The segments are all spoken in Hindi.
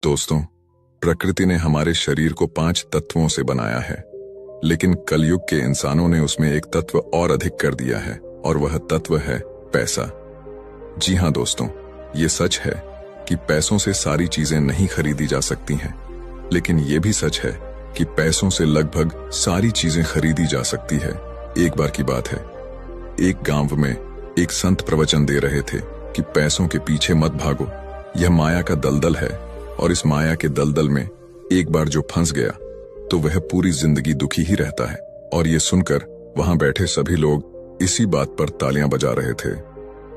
दोस्तों, प्रकृति ने हमारे शरीर को 5 तत्वों से बनाया है, लेकिन कलयुग के इंसानों ने उसमें एक तत्व और अधिक कर दिया है और वह तत्व है पैसा। जी हां दोस्तों, ये सच है कि पैसों से सारी चीजें नहीं खरीदी जा सकती हैं, लेकिन ये भी सच है कि पैसों से लगभग सारी चीजें खरीदी जा सकती है। एक बार की बात है, एक गांव में एक संत प्रवचन दे रहे थे कि पैसों के पीछे मत भागो, यह माया का दलदल है और इस माया के दलदल में एक बार जो फंस गया तो वह पूरी जिंदगी दुखी ही रहता है। और ये सुनकर वहां बैठे सभी लोग इसी बात पर तालियां बजा रहे थे।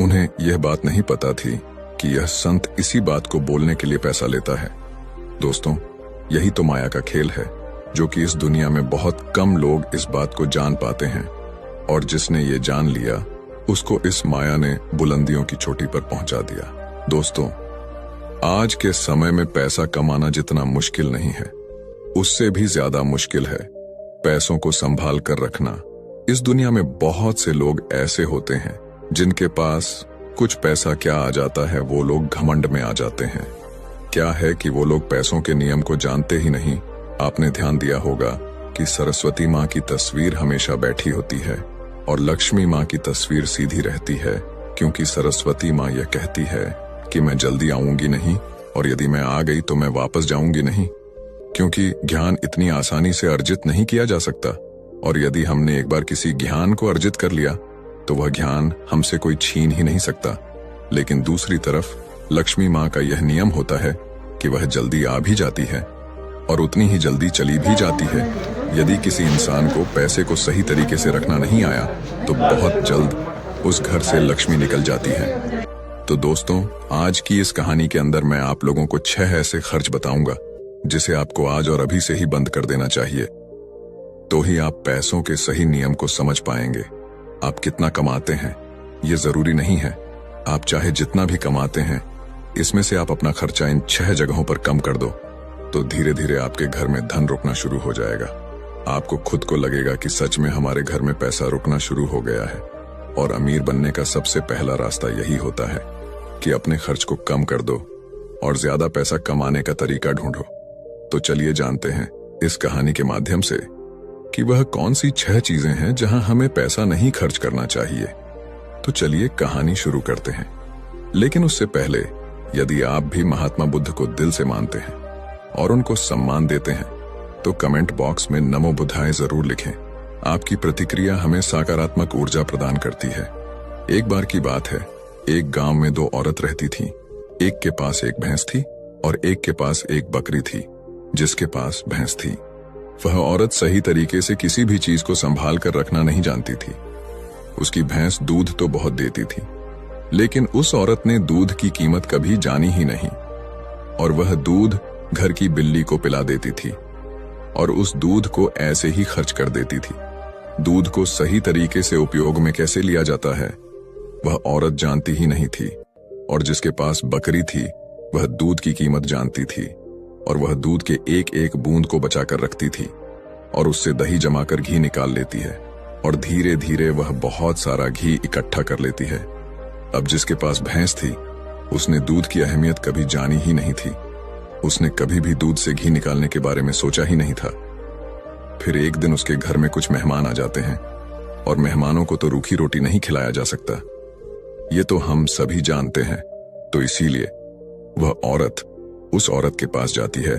उन्हें यह बात नहीं पता थी कि यह संत इसी बात को बोलने के लिए पैसा लेता है। दोस्तों, यही तो माया का खेल है, जो कि इस दुनिया में बहुत कम लोग इस बात को जान पाते हैं, और जिसने ये जान लिया उसको इस माया ने बुलंदियों की चोटी पर पहुंचा दिया। दोस्तों, आज के समय में पैसा कमाना जितना मुश्किल नहीं है, उससे भी ज्यादा मुश्किल है पैसों को संभाल कर रखना। इस दुनिया में बहुत से लोग ऐसे होते हैं जिनके पास कुछ पैसा क्या आ जाता है, वो लोग घमंड में आ जाते हैं। क्या है कि वो लोग पैसों के नियम को जानते ही नहीं। आपने ध्यान दिया होगा कि सरस्वती माँ की तस्वीर हमेशा बैठी होती है और लक्ष्मी माँ की तस्वीर सीधी रहती है, क्योंकि सरस्वती माँ यह कहती है कि मैं जल्दी आऊंगी नहीं, और यदि मैं आ गई तो मैं वापस जाऊंगी नहीं, क्योंकि ज्ञान इतनी आसानी से अर्जित नहीं किया जा सकता, और यदि हमने एक बार किसी ज्ञान को अर्जित कर लिया तो वह ज्ञान हमसे कोई छीन ही नहीं सकता। लेकिन दूसरी तरफ लक्ष्मी माँ का यह नियम होता है कि वह जल्दी आ भी जाती है और उतनी ही जल्दी चली भी जाती है। यदि किसी इंसान को पैसे को सही तरीके से रखना नहीं आया तो बहुत जल्द उस घर से लक्ष्मी निकल जाती है। तो दोस्तों, आज की इस कहानी के अंदर मैं आप लोगों को 6 ऐसे खर्च बताऊंगा जिसे आपको आज और अभी से ही बंद कर देना चाहिए, तो ही आप पैसों के सही नियम को समझ पाएंगे। आप कितना कमाते हैं ये जरूरी नहीं है, आप चाहे जितना भी कमाते हैं, इसमें से आप अपना खर्चा इन 6 जगहों पर कम कर दो तो धीरे धीरे आपके घर में धन रुकना शुरू हो जाएगा। आपको खुद को लगेगा कि सच में हमारे घर में पैसा रुकना शुरू हो गया है। और अमीर बनने का सबसे पहला रास्ता यही होता है कि अपने खर्च को कम कर दो और ज्यादा पैसा कमाने का तरीका ढूंढो। तो चलिए जानते हैं इस कहानी के माध्यम से कि वह कौन सी 6 चीजें हैं जहां हमें पैसा नहीं खर्च करना चाहिए। तो चलिए कहानी शुरू करते हैं। लेकिन उससे पहले, यदि आप भी महात्मा बुद्ध को दिल से मानते हैं और उनको सम्मान देते हैं तो कमेंट बॉक्स में नमो बुद्धाय जरूर लिखें। आपकी प्रतिक्रिया हमें सकारात्मक ऊर्जा प्रदान करती है। एक बार की बात है, एक गांव में 2 औरत रहती थीं। एक के पास एक भैंस थी और एक के पास एक बकरी थी। जिसके पास भैंस थी, वह औरत सही तरीके से किसी भी चीज को संभाल कर रखना नहीं जानती थी। उसकी भैंस दूध तो बहुत देती थी, लेकिन उस औरत ने दूध की कीमत कभी जानी ही नहीं, और वह दूध घर की बिल्ली को पिला देती थी और उस दूध को ऐसे ही खर्च कर देती थी। दूध को सही तरीके से उपयोग में कैसे लिया जाता है वह औरत जानती ही नहीं थी। और जिसके पास बकरी थी वह दूध की कीमत जानती थी और वह दूध के एक एक बूंद को बचा कर रखती थी और उससे दही जमाकर घी निकाल लेती है, और धीरे धीरे वह बहुत सारा घी इकट्ठा कर लेती है। अब जिसके पास भैंस थी उसने दूध की अहमियत कभी जानी ही नहीं थी। उसने कभी भी दूध से घी निकालने के बारे में सोचा ही नहीं था। फिर एक दिन उसके घर में कुछ मेहमान आ जाते हैं, और मेहमानों को तो रूखी रोटी नहीं खिलाया जा सकता, ये तो हम सभी जानते हैं। तो इसीलिए वह औरत उस औरत के पास जाती है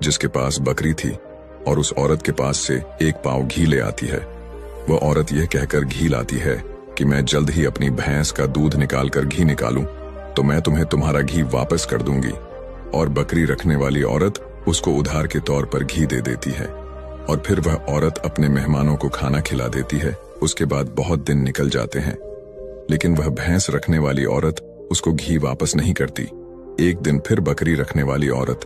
जिसके पास बकरी थी और उस औरत के पास से एक पाव घी ले आती है। वह औरत यह कहकर घी लाती है कि मैं जल्द ही अपनी भैंस का दूध निकाल कर घी निकालूं तो मैं तुम्हें तुम्हारा घी वापस कर दूंगी। और बकरी रखने वाली औरत उसको उधार के तौर पर घी दे देती है, और फिर वह औरत अपने मेहमानों को खाना खिला देती है। उसके बाद बहुत दिन निकल जाते हैं, लेकिन वह भैंस रखने वाली औरत उसको घी वापस नहीं करती। एक दिन फिर बकरी रखने वाली औरत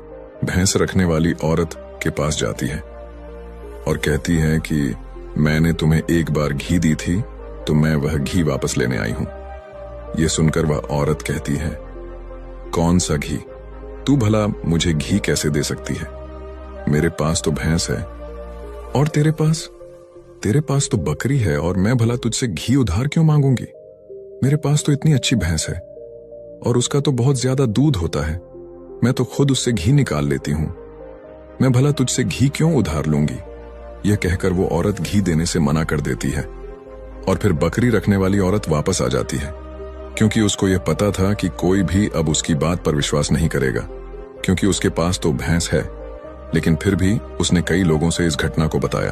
भैंस रखने वाली औरत के पास जाती है और कहती है कि मैंने तुम्हें एक बार घी दी थी तो मैं वह घी वापस लेने आई हूं। यह सुनकर वह औरत कहती है, कौन सा घी? तू भला मुझे घी कैसे दे सकती है? मेरे पास तो भैंस है और तेरे पास तो बकरी है, और मैं भला तुझसे घी उधार क्यों मांगूंगी? मेरे पास तो इतनी अच्छी भैंस है और उसका तो बहुत ज्यादा दूध होता है। मैं तो खुद उससे घी निकाल लेती हूं। मैं भला तुझसे घी क्यों उधार लूंगी? यह कहकर वो औरत घी देने से मना कर देती है और फिर बकरी रखने वाली औरत वापस आ जाती है, क्योंकि उसको यह पता था कि कोई भी अब उसकी बात पर विश्वास नहीं करेगा, क्योंकि उसके पास तो भैंस है। लेकिन फिर भी उसने कई लोगों से इस घटना को बताया,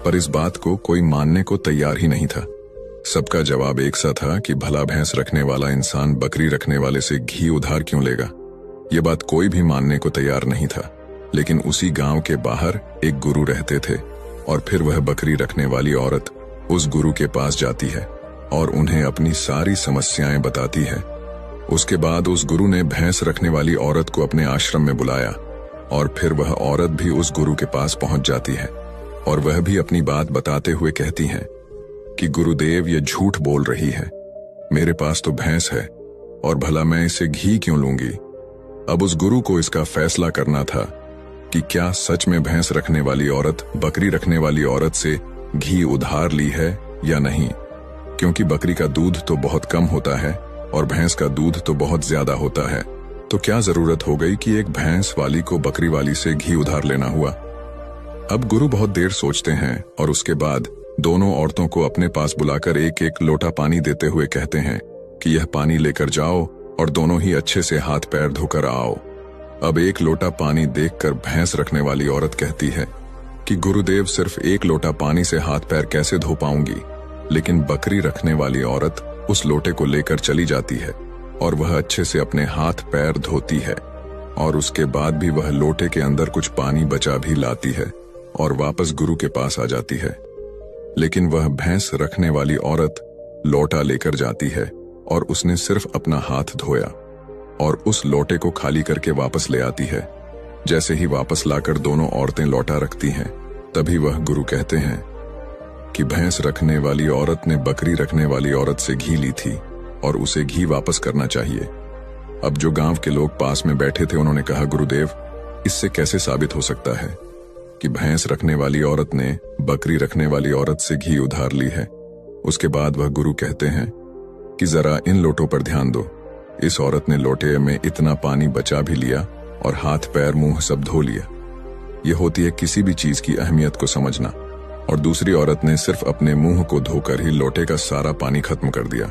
पर इस बात को कोई मानने को तैयार ही नहीं था। सबका जवाब एक सा था कि भला भैंस रखने वाला इंसान बकरी रखने वाले से घी उधार क्यों लेगा। ये बात कोई भी मानने को तैयार नहीं था। लेकिन उसी गांव के बाहर एक गुरु रहते थे और फिर वह बकरी रखने वाली औरत उस गुरु के पास जाती है और उन्हें अपनी सारी समस्याएं बताती है। उसके बाद उस गुरु ने भैंस रखने वाली औरत को अपने आश्रम में बुलाया और फिर वह औरत भी उस गुरु के पास पहुंच जाती है और वह भी अपनी बात बताते हुए कहती है कि गुरुदेव, ये झूठ बोल रही है, मेरे पास तो भैंस है और भला मैं इसे घी क्यों लूंगी। अब उस गुरु को इसका फैसला करना था कि क्या सच में भैंस रखने वाली औरत बकरी रखने वाली औरत से घी उधार ली है या नहीं, क्योंकि बकरी का दूध तो बहुत कम होता है और भैंस का दूध तो बहुत ज्यादा होता है। तो क्या जरूरत हो गई कि एक भैंस वाली को बकरी वाली से घी उधार लेना हुआ। अब गुरु बहुत देर सोचते हैं और उसके बाद दोनों औरतों को अपने पास बुलाकर एक एक लोटा पानी देते हुए कहते हैं कि यह पानी लेकर जाओ और दोनों ही अच्छे से हाथ पैर धोकर आओ। अब एक लोटा पानी देखकर भैंस रखने वाली औरत कहती है कि गुरुदेव, सिर्फ एक लोटा पानी से हाथ पैर कैसे धो पाऊंगी। लेकिन बकरी रखने वाली औरत उस लोटे को लेकर चली जाती है और वह अच्छे से अपने हाथ पैर धोती है और उसके बाद भी वह लोटे के अंदर कुछ पानी बचा भी लाती है और वापस गुरु के पास आ जाती है। लेकिन वह भैंस रखने वाली औरत लोटा लेकर जाती है और उसने सिर्फ अपना हाथ धोया और उस लोटे को खाली करके वापस ले आती है। जैसे ही वापस लाकर दोनों औरतें लौटा रखती हैं, तभी वह गुरु कहते हैं कि भैंस रखने वाली औरत ने बकरी रखने वाली औरत से घी ली थी और उसे घी वापस करना चाहिए। अब जो गांव के लोग पास में बैठे थे उन्होंने कहा, गुरुदेव, इससे कैसे साबित हो सकता है कि भैंस रखने वाली औरत ने बकरी रखने वाली औरत से घी उधार ली है। उसके बाद वह गुरु कहते हैं कि जरा इन लोटों पर ध्यान दो। इस औरत ने लोटे में इतना पानी बचा भी लिया और हाथ पैर मुंह सब धो लिया। यह होती है किसी भी चीज की अहमियत को समझना। और दूसरी औरत ने सिर्फ अपने मुंह को धोकर ही लोटे का सारा पानी खत्म कर दिया,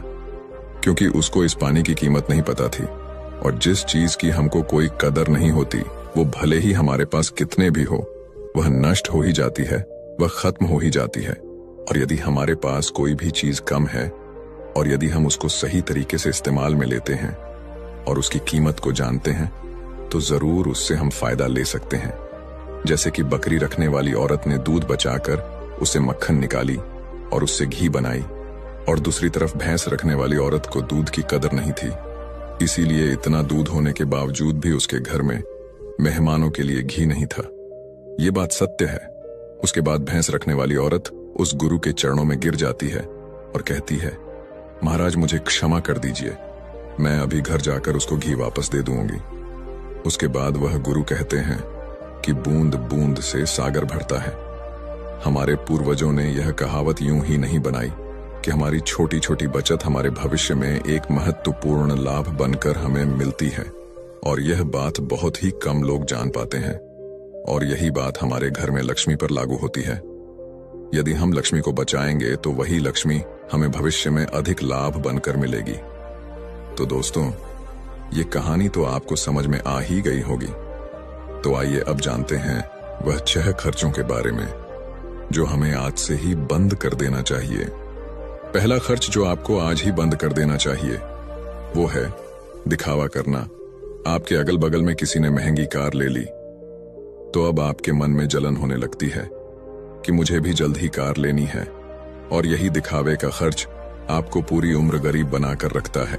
क्योंकि उसको इस पानी की कीमत नहीं पता थी। और जिस चीज की हमको कोई कदर नहीं होती, वो भले ही हमारे पास कितने भी हो, वह नष्ट हो ही जाती है, वह खत्म हो ही जाती है। और यदि हमारे पास कोई भी चीज कम है और यदि हम उसको सही तरीके से इस्तेमाल में लेते हैं और उसकी कीमत को जानते हैं, तो जरूर उससे हम फायदा ले सकते हैं। जैसे कि बकरी रखने वाली औरत ने दूध बचाकर उसे मक्खन निकाली और उससे घी बनाई, और दूसरी तरफ भैंस रखने वाली औरत को दूध की कदर नहीं थी, इसीलिए इतना दूध होने के बावजूद भी उसके घर में मेहमानों के लिए घी नहीं था। ये बात सत्य है। उसके बाद भैंस रखने वाली औरत उस गुरु के चरणों में गिर जाती है और कहती है, महाराज, मुझे क्षमा कर दीजिए, मैं अभी घर जाकर उसको घी वापस दे दूंगी। उसके बाद वह गुरु कहते हैं कि बूंद बूंद से सागर भरता है। हमारे पूर्वजों ने यह कहावत यूं ही नहीं बनाई कि हमारी छोटी छोटी बचत हमारे भविष्य में एक महत्वपूर्ण लाभ बनकर हमें मिलती है, और यह बात बहुत ही कम लोग जान पाते हैं। और यही बात हमारे घर में लक्ष्मी पर लागू होती है। यदि हम लक्ष्मी को बचाएंगे तो वही लक्ष्मी हमें भविष्य में अधिक लाभ बनकर मिलेगी। तो दोस्तों, ये कहानी तो आपको समझ में आ ही गई होगी। तो आइए अब जानते हैं वह 6 खर्चों के बारे में जो हमें आज से ही बंद कर देना चाहिए। पहला खर्च जो आपको आज ही बंद कर देना चाहिए वो है दिखावा करना। आपके अगल बगल में किसी ने महंगी कार ले ली तो अब आपके मन में जलन होने लगती है कि मुझे भी जल्द ही कार लेनी है, और यही दिखावे का खर्च आपको पूरी उम्र गरीब बनाकर रखता है।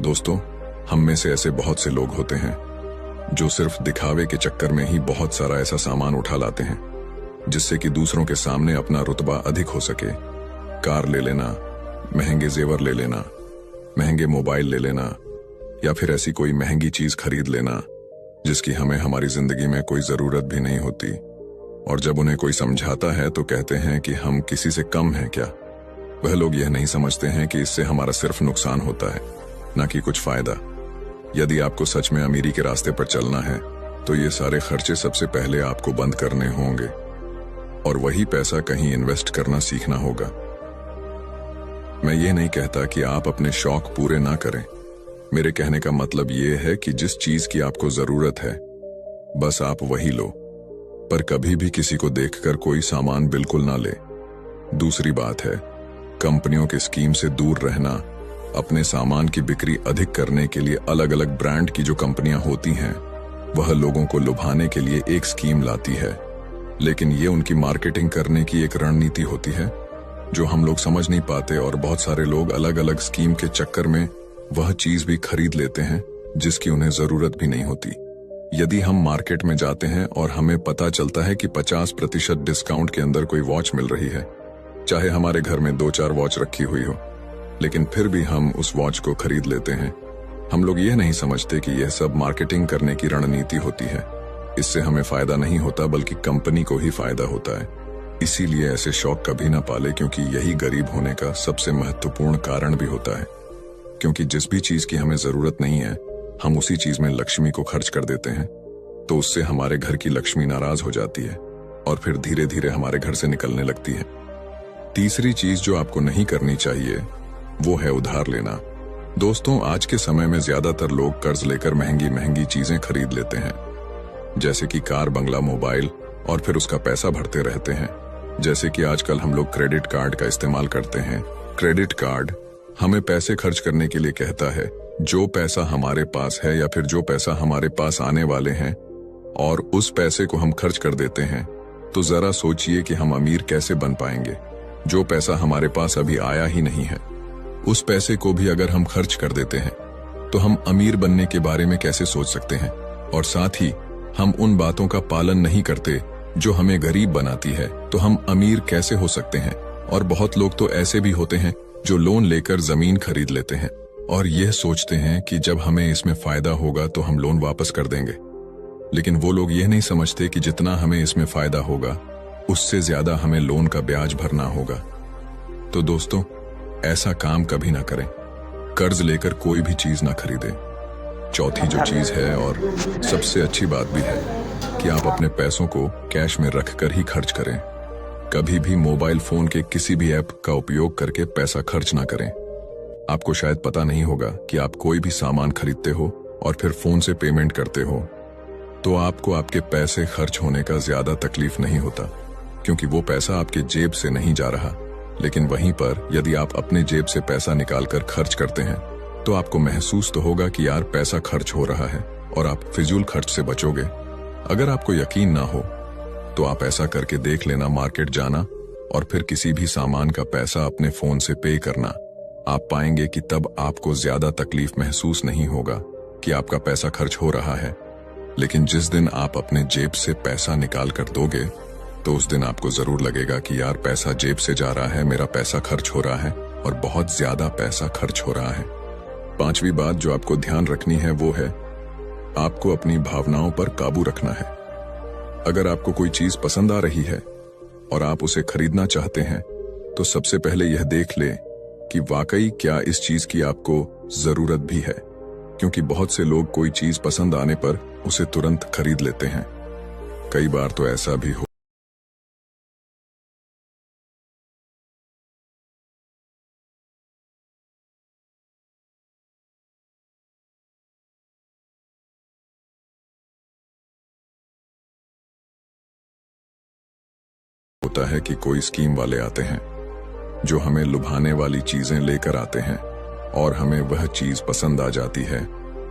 दोस्तों, हम में से ऐसे बहुत से लोग होते हैं जो सिर्फ दिखावे के चक्कर में ही बहुत सारा ऐसा सामान उठा लाते हैं जिससे कि दूसरों के सामने अपना रुतबा अधिक हो सके। कार ले लेना, महंगे जेवर ले लेना, महंगे मोबाइल ले लेना, या फिर ऐसी कोई महंगी चीज खरीद लेना जिसकी हमें हमारी जिंदगी में कोई जरूरत भी नहीं होती। और जब उन्हें कोई समझाता है तो कहते हैं कि हम किसी से कम हैं क्या। वह लोग यह नहीं समझते हैं कि इससे हमारा सिर्फ नुकसान होता है, ना कि कुछ फायदा। यदि आपको सच में अमीरी के रास्ते पर चलना है तो ये सारे खर्चे सबसे पहले आपको बंद करने होंगे और वही पैसा कहीं इन्वेस्ट करना सीखना होगा। मैं ये नहीं कहता कि आप अपने शौक पूरे ना करें। मेरे कहने का मतलब ये है कि जिस चीज की आपको जरूरत है बस आप वही लो, पर कभी भी किसी को देखकर कोई सामान बिल्कुल ना ले। दूसरी बात है कंपनियों के स्कीम से दूर रहना। अपने सामान की बिक्री अधिक करने के लिए अलग अलग ब्रांड की जो कंपनियां होती हैं वह लोगों को लुभाने के लिए एक स्कीम लाती है, लेकिन ये उनकी मार्केटिंग करने की एक रणनीति होती है जो हम लोग समझ नहीं पाते और बहुत सारे लोग अलग अलग स्कीम के चक्कर में वह चीज भी खरीद लेते हैं जिसकी उन्हें जरूरत भी नहीं होती। यदि हम मार्केट में जाते हैं और हमें पता चलता है कि 50% डिस्काउंट के अंदर कोई वॉच मिल रही है, चाहे हमारे घर में 2-4 वॉच रखी हुई हो, लेकिन फिर भी हम उस वॉच को खरीद लेते हैं। हम लोग ये नहीं समझते कि यह सब मार्केटिंग करने की रणनीति होती है। इससे हमें फायदा नहीं होता बल्कि कंपनी को ही फायदा होता है। इसीलिए ऐसे शौक कभी ना पाले, क्योंकि यही गरीब होने का सबसे महत्वपूर्ण कारण भी होता है। क्योंकि जिस भी चीज की हमें जरूरत नहीं है हम उसी चीज में लक्ष्मी को खर्च कर देते हैं, तो उससे हमारे घर की लक्ष्मी नाराज हो जाती है और फिर धीरे धीरे हमारे घर से निकलने लगती है। तीसरी चीज जो आपको नहीं करनी चाहिए वो है उधार लेना। दोस्तों, आज के समय में ज्यादातर लोग कर्ज लेकर महंगी महंगी चीजें खरीद लेते हैं, जैसे कि कार, बंगला, मोबाइल, और फिर उसका पैसा भरते रहते हैं। जैसे कि आजकल हम लोग क्रेडिट कार्ड का इस्तेमाल करते हैं। क्रेडिट कार्ड हमें पैसे खर्च करने के लिए कहता है। जो पैसा हमारे पास है या फिर जो पैसा हमारे पास आने वाले हैं और उस पैसे को हम खर्च कर देते हैं, तो जरा सोचिए कि हम अमीर कैसे बन पाएंगे। जो पैसा हमारे पास अभी आया ही नहीं है उस पैसे को भी अगर हम खर्च कर देते हैं तो हम अमीर बनने के बारे में कैसे सोच सकते हैं। और साथ ही हम उन बातों का पालन नहीं करते जो हमें गरीब बनाती है, तो हम अमीर कैसे हो सकते हैं। और बहुत लोग तो ऐसे भी होते हैं जो लोन लेकर जमीन खरीद लेते हैं और यह सोचते हैं कि जब हमें इसमें फायदा होगा तो हम लोन वापस कर देंगे, लेकिन वो लोग यह नहीं समझते कि जितना हमें इसमें फायदा होगा उससे ज्यादा हमें लोन का ब्याज भरना होगा। तो दोस्तों, ऐसा काम कभी ना करें। कर्ज लेकर कोई भी चीज ना खरीदें। चौथी जो चीज है और सबसे अच्छी बात भी है कि आप अपने पैसों को कैश में रखकर ही खर्च करें। कभी भी मोबाइल फोन के किसी भी ऐप का उपयोग करके पैसा खर्च ना करें। आपको शायद पता नहीं होगा कि आप कोई भी सामान खरीदते हो और फिर फोन से पेमेंट करते हो तो आपको आपके पैसे खर्च होने का ज्यादा तकलीफ नहीं होता, क्योंकि वो पैसा आपके जेब से नहीं जा रहा। लेकिन वहीं पर यदि आप अपने जेब से पैसा निकालकर खर्च करते हैं तो आपको महसूस तो होगा कि यार पैसा खर्च हो रहा है और आप फिजूल खर्च से बचोगे। अगर आपको यकीन ना हो तो आप ऐसा करके देख लेना, मार्केट जाना और फिर किसी भी सामान का पैसा अपने फोन से पे करना। आप पाएंगे कि तब आपको ज्यादा तकलीफ महसूस नहीं होगा कि आपका पैसा खर्च हो रहा है। लेकिन जिस दिन आप अपने जेब से पैसा निकाल कर दोगे तो उस दिन आपको जरूर लगेगा कि यार पैसा जेब से जा रहा है, मेरा पैसा खर्च हो रहा है और बहुत ज्यादा पैसा खर्च हो रहा है। पांचवी बात जो आपको ध्यान रखनी है वो है आपको अपनी भावनाओं पर काबू रखना है। अगर आपको कोई चीज पसंद आ रही है और आप उसे खरीदना चाहते हैं तो सबसे पहले यह देख ले कि वाकई क्या इस चीज की आपको जरूरत भी है, क्योंकि बहुत से लोग कोई चीज पसंद आने पर उसे तुरंत खरीद लेते हैं। कई बार तो ऐसा भी होता है कि कोई स्कीम वाले आते हैं जो हमें लुभाने वाली चीजें लेकर आते हैं और हमें वह चीज पसंद आ जाती है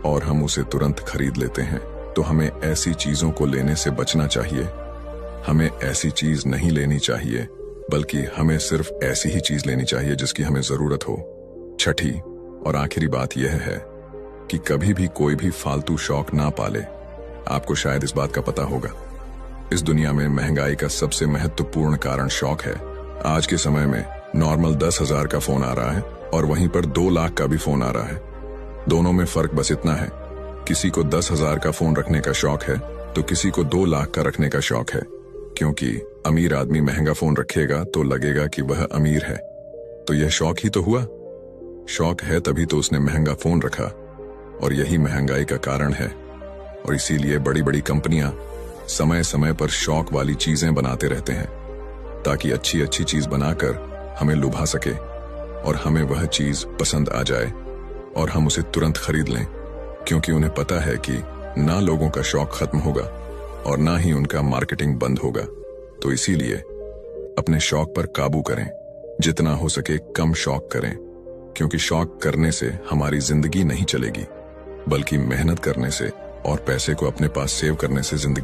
और हम उसे तुरंत खरीद लेते हैं। तो हमें ऐसी चीजों को लेने से बचना चाहिए। हमें ऐसी चीज नहीं लेनी चाहिए, बल्कि हमें सिर्फ ऐसी ही चीज लेनी चाहिए जिसकी हमें जरूरत हो। छठी और आखिरी बात यह है कि कभी भी कोई भी फालतू शौक ना पाले। आपको शायद इस बात का पता होगा, इस दुनिया में महंगाई का सबसे महत्वपूर्ण कारण शौक है। आज के समय में नॉर्मल 10,000 का फोन आ रहा है और वहीं पर 2 लाख का भी फोन आ रहा है। दोनों में फर्क बस इतना है, किसी को 10,000 का फोन रखने का शौक है तो किसी को 2 लाख का रखने का शौक है। क्योंकि अमीर आदमी महंगा फोन रखेगा तो लगेगा कि वह अमीर है, तो यह शौक ही तो हुआ। शौक है तभी तो उसने महंगा फोन रखा। और यही महंगाई का कारण है। और इसीलिए बड़ी बड़ी कंपनियां समय समय पर शौक वाली चीजें बनाते रहते हैं, ताकि अच्छी अच्छी चीज बनाकर हमें लुभा सके और हमें वह चीज पसंद आ जाए और हम उसे तुरंत खरीद लें, क्योंकि उन्हें पता है कि ना लोगों का शौक खत्म होगा और ना ही उनका मार्केटिंग बंद होगा। तो इसीलिए अपने शौक पर काबू करें, जितना हो सके कम शौक करें, क्योंकि शौक करने से हमारी जिंदगी नहीं चलेगी, बल्कि मेहनत करने से और पैसे को अपने पास सेव करने से जिंदगी